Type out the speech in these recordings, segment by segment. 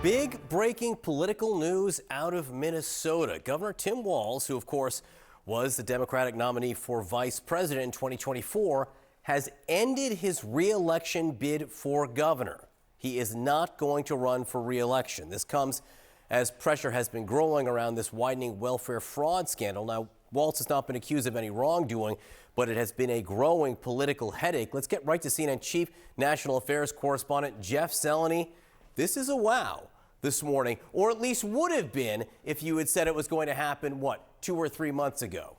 Big breaking political news out of Minnesota. Governor Tim Walz, who of course was the Democratic nominee for vice president in 2024, has ended his re-election bid for governor. He is not going to run for re-election. This comes as pressure has been growing around this widening welfare fraud scandal. Now, Walz has not been accused of any wrongdoing, but it has been a growing political headache. Let's get right to CNN Chief National Affairs Correspondent Jeff Zeleny. This is a wow this morning, or at least would have been if you had said it was going to happen, 2 or 3 months ago?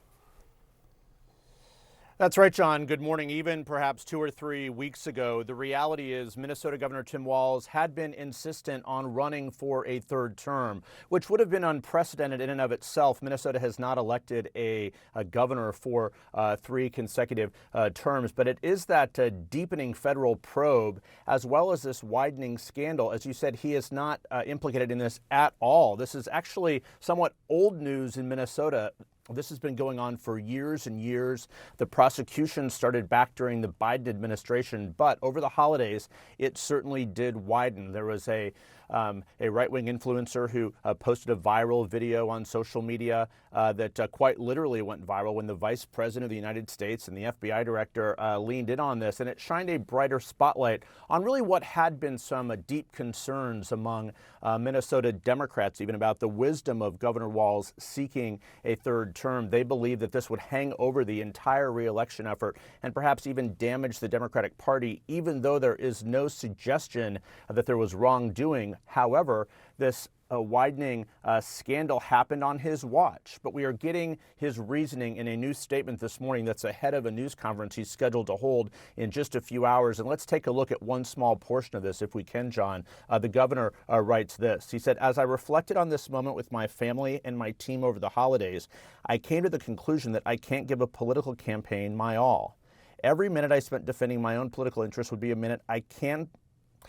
That's right, John. Good morning. Even perhaps 2 or 3 weeks ago, the reality is Minnesota Governor Tim Walz had been insistent on running for a third term, which would have been unprecedented in and of itself. Minnesota has not elected a governor for 3 consecutive terms, but it is that deepening federal probe as well as this widening scandal. As you said, he is not implicated in this at all. This is actually somewhat old news in Minnesota. This has been going on for years and years. The prosecution started back during the Biden administration, but over the holidays, it certainly did widen. There was a right-wing influencer who posted a viral video on social media that quite literally went viral when the Vice President of the United States and the FBI director leaned in on this, and it shined a brighter spotlight on really what had been some deep concerns among Minnesota Democrats, even about the wisdom of Governor Walz seeking a third term. They believe that this would hang over the entire re-election effort and perhaps even damage the Democratic Party, even though there is no suggestion that there was wrongdoing. However, this widening scandal happened on his watch, but we are getting his reasoning in a new statement this morning that's ahead of a news conference he's scheduled to hold in just a few hours. And let's take a look at one small portion of this, if we can, John. The governor writes this. He said, "As I reflected on this moment with my family and my team over the holidays, I came to the conclusion that I can't give a political campaign my all. Every minute I spent defending my own political interests would be a minute I can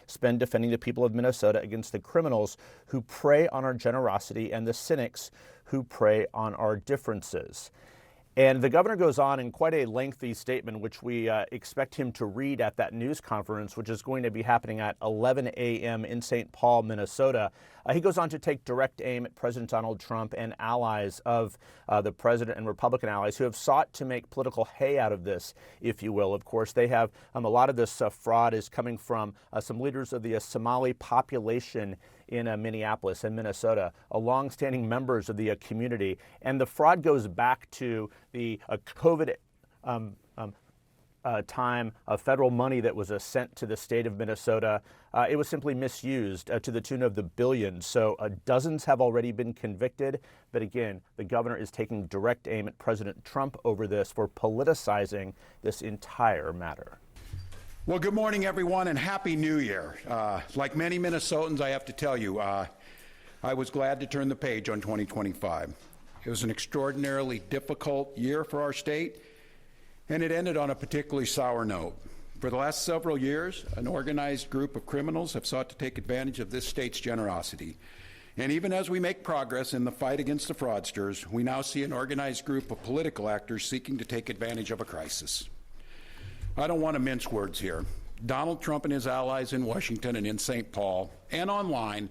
spend defending the people of Minnesota against the criminals who prey on our generosity and the cynics who prey on our differences." And the governor goes on in quite a lengthy statement, which we expect him to read at that news conference, which is going to be happening at 11 a.m. in St. Paul, Minnesota. He goes on to take direct aim at President Donald Trump and allies of the president and Republican allies who have sought to make political hay out of this, if you will. Of course, they have a lot of this fraud is coming from some leaders of the Somali population in Minneapolis and Minnesota, longstanding members of the community. And the fraud goes back to the COVID time of federal money that was sent to the state of Minnesota. It was simply misused to the tune of the billions. So dozens have already been convicted. But again, the governor is taking direct aim at President Trump over this for politicizing this entire matter. Well, good morning, everyone, and Happy New Year. Like many Minnesotans, I have to tell you, I was glad to turn the page on 2025. It was an extraordinarily difficult year for our state, and it ended on a particularly sour note. For the last several years, an organized group of criminals have sought to take advantage of this state's generosity. And even as we make progress in the fight against the fraudsters, we now see an organized group of political actors seeking to take advantage of a crisis. I don't want to mince words here. Donald Trump and his allies in Washington and in St. Paul and online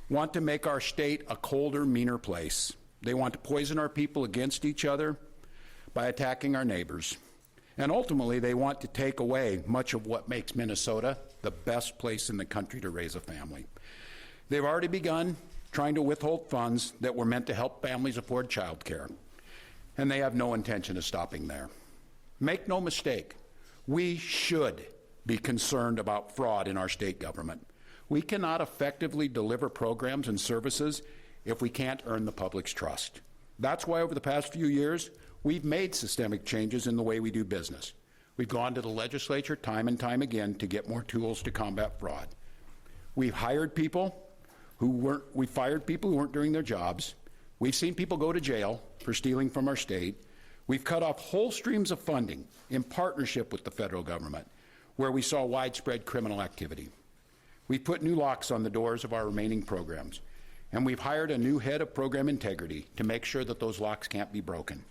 want to make our state a colder, meaner place. They want to poison our people against each other by attacking our neighbors. And ultimately, they want to take away much of what makes Minnesota the best place in the country to raise a family. They've already begun trying to withhold funds that were meant to help families afford child care. And they have no intention of stopping there. Make no mistake. We should be concerned about fraud in our state government. We cannot effectively deliver programs and services if we can't earn the public's trust. That's why over the past few years, we've made systemic changes in the way we do business. We've gone to the legislature time and time again to get more tools to combat fraud. We've fired people who weren't doing their jobs. We've seen people go to jail for stealing from our state. We've cut off whole streams of funding in partnership with the federal government, where we saw widespread criminal activity. We've put new locks on the doors of our remaining programs, and we've hired a new head of program integrity to make sure that those locks can't be broken.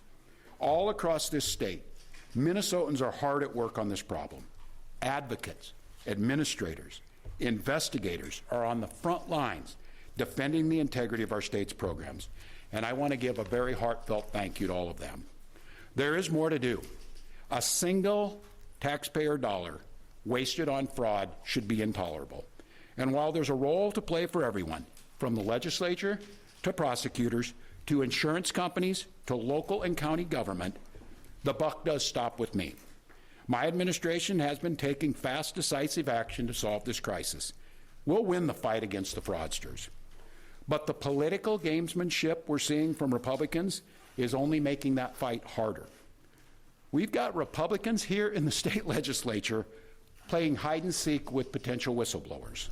All across this state, Minnesotans are hard at work on this problem. Advocates, administrators, investigators are on the front lines defending the integrity of our state's programs. And I want to give a very heartfelt thank you to all of them. There is more to do. A single taxpayer dollar wasted on fraud should be intolerable. And while there's a role to play for everyone, from the legislature to prosecutors to insurance companies to local and county government, the buck does stop with me. My administration has been taking fast, decisive action to solve this crisis. We'll win the fight against the fraudsters. But the political gamesmanship we're seeing from Republicans is only making that fight harder. We've got Republicans here in the state legislature playing hide and seek with potential whistleblowers.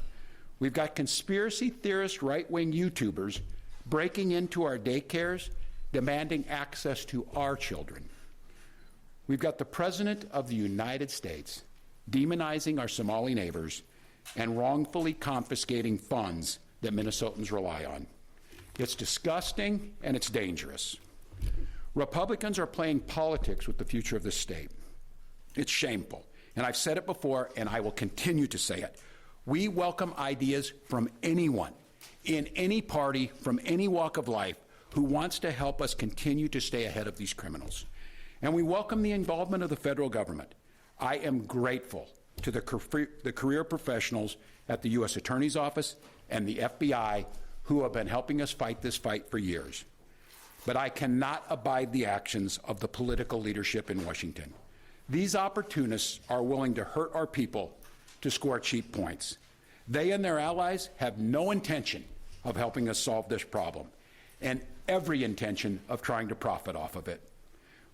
We've got conspiracy theorist right-wing YouTubers breaking into our daycares, demanding access to our children. We've got the President of the United States demonizing our Somali neighbors and wrongfully confiscating funds that Minnesotans rely on. It's disgusting and it's dangerous. Republicans are playing politics with the future of this state. It's shameful. And I've said it before, and I will continue to say it. We welcome ideas from anyone, in any party, from any walk of life, who wants to help us continue to stay ahead of these criminals. And we welcome the involvement of the federal government. I am grateful to the career professionals at the U.S. Attorney's Office and the FBI who have been helping us fight this fight for years. But I cannot abide the actions of the political leadership in Washington. These opportunists are willing to hurt our people to score cheap points. They and their allies have no intention of helping us solve this problem, and every intention of trying to profit off of it.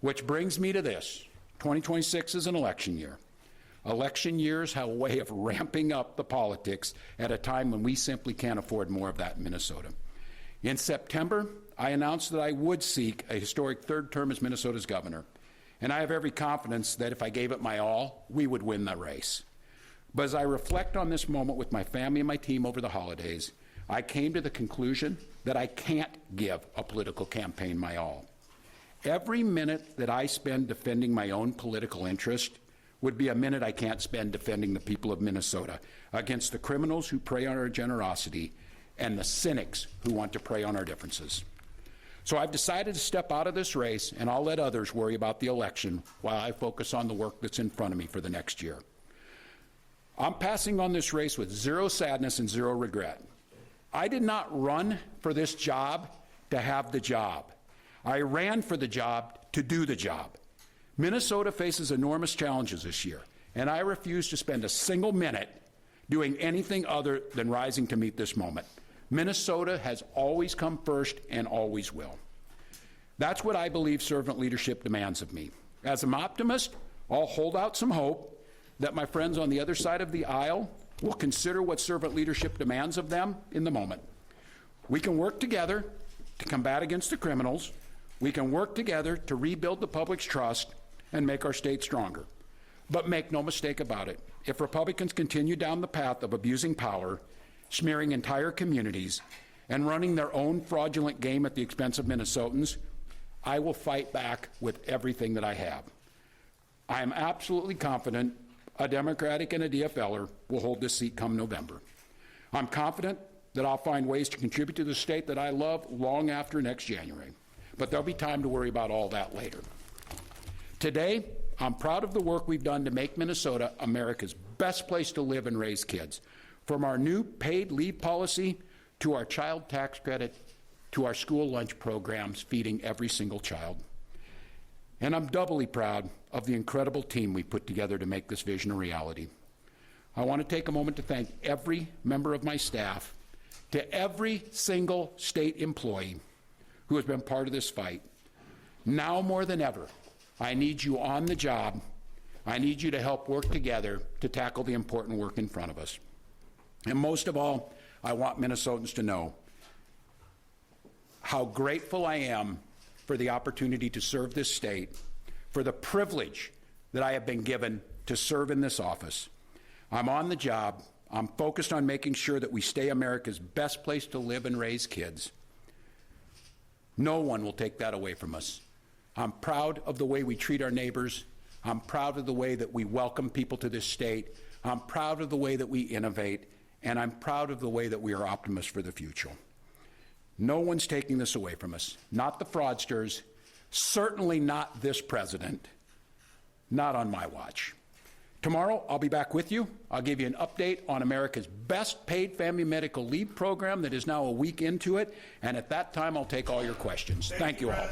Which brings me to this. 2026 is an election year. Election years have a way of ramping up the politics at a time when we simply can't afford more of that in Minnesota. In September, I announced that I would seek a historic third term as Minnesota's governor, and I have every confidence that if I gave it my all, we would win the race. But as I reflect on this moment with my family and my team over the holidays, I came to the conclusion that I can't give a political campaign my all. Every minute that I spend defending my own political interest would be a minute I can't spend defending the people of Minnesota against the criminals who prey on our generosity and the cynics who want to prey on our differences. So I've decided to step out of this race, and I'll let others worry about the election while I focus on the work that's in front of me for the next year. I'm passing on this race with zero sadness and zero regret. I did not run for this job to have the job. I ran for the job to do the job. Minnesota faces enormous challenges this year, and I refuse to spend a single minute doing anything other than rising to meet this moment. Minnesota has always come first and always will. That's what I believe servant leadership demands of me. As an optimist, I'll hold out some hope that my friends on the other side of the aisle will consider what servant leadership demands of them in the moment. We can work together to combat against the criminals. We can work together to rebuild the public's trust and make our state stronger. But make no mistake about it, if Republicans continue down the path of abusing power, smearing entire communities, and running their own fraudulent game at the expense of Minnesotans, I will fight back with everything that I have. I am absolutely confident a Democratic and a DFLer will hold this seat come November. I'm confident that I'll find ways to contribute to the state that I love long after next January. But there'll be time to worry about all that later. Today, I'm proud of the work we've done to make Minnesota America's best place to live and raise kids. From our new paid leave policy to our child tax credit to our school lunch programs feeding every single child. And I'm doubly proud of the incredible team we put together to make this vision a reality. I want to take a moment to thank every member of my staff, to every single state employee who has been part of this fight. Now more than ever, I need you on the job. I need you to help work together to tackle the important work in front of us. And most of all, I want Minnesotans to know how grateful I am for the opportunity to serve this state, for the privilege that I have been given to serve in this office. I'm on the job. I'm focused on making sure that we stay America's best place to live and raise kids. No one will take that away from us. I'm proud of the way we treat our neighbors. I'm proud of the way that we welcome people to this state. I'm proud of the way that we innovate. and I'm proud of the way that we are optimists for the future. No one's taking this away from us, not the fraudsters, certainly not this president, not on my watch. Tomorrow, I'll be back with you. I'll give you an update on America's best paid family medical leave program that is now a week into it, and at that time, I'll take all your questions. Thank you all.